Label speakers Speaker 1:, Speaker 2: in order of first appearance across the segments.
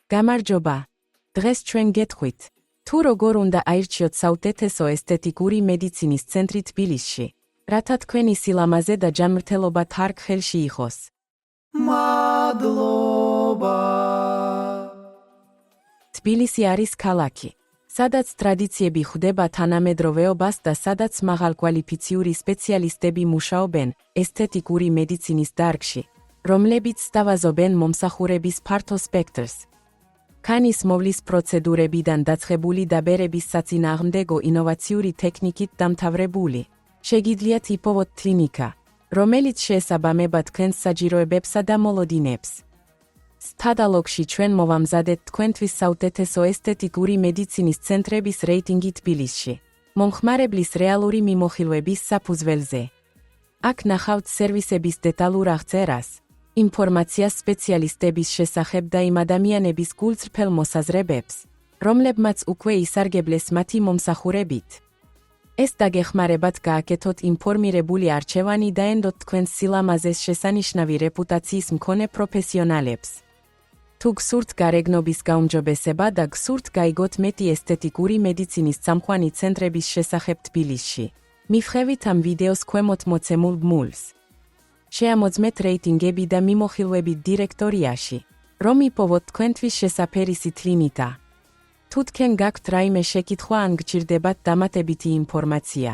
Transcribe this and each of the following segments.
Speaker 1: გამარჯობა. დღეს ჩვენ გეტყვით, თუ როგორ უნდა აირჩიოთ საუკეთესო ესთეტიკური მედიცინის ცენტრი თბილისში, რათა თქვენი სილამაზე და ჯანმრთელობა თარგ ხელში იყოს.
Speaker 2: მადლობა.
Speaker 1: თბილისი არის ქალაქი, სადაც ტრადიციები ხვდება თანამედროვეობას და სადაც მაღალკვალიფიციური სპეციალისტები მუშაობენ ესთეტიკური მედიცინის დარგში, რომლებიც სთავაზობენ მომსახურების ფართო სპექტრს. ქანის მოვლის პროცედურებიდან დაწყებული და ბერების საწინააღმდეგო ინოვაციური ტექნიკით დამთავრებული, შეგიძლიათ იპოვოთ კლინიკა, რომელიც შეესაბამება თქვენს საჭიროებებსა და მოლოდინებს. სტადალოგში ჩვენ მოვამზადეთ თქვენთვის საუკეთესო ესთეტიკური მედიცინის ცენტრების რეიტინგი თბილისში, მომხმარებლის რეალური მიმოხილვების საფუძველზე. აქ ნახავთ სერვისების დეტალურ აღწერას, ინფორმაციას სპეციალისტების შესახებ და იმ ადამიანების გულწრფელ მოსაზრებებს, რომლებმაც უკვე ისარგებლეს მათი მომსახურებით. ეს დაგეხმარებათ გააკეთოთ ინფორმირებული არჩევანი და ენდოთ თქვენს სილამაზეს შესანიშნავი რეპუტაციის მქონე პროფესიონალებს. თუ გსურთ გარეგნობის გაუმჯობესება და გსურთ გაიგოთ მეტი ესთეტიკური მედიცინის წამყვანი ცენტრების შესახებ თბილისში, მივხევით ამ ვიდეოს ქვემოთ მოცემულ ბმულს. შეამოძმეთ რეიტინგები და მიმოხილვები დირექტორიაში, რომ იპოვოთ თქვენთვის შესაფერისი კლინიკა. თუ თქვენ გაქვთ რაიმე შეკითხვა ან გჭირდებათ დამატებითი ინფორმაცია,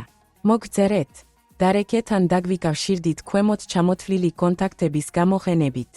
Speaker 1: მოგწერეთ, დარეკეთ ან დაგვიკავშირდით ქვემოთ ჩამოთვლილი კონტაქტების გამოყენებით.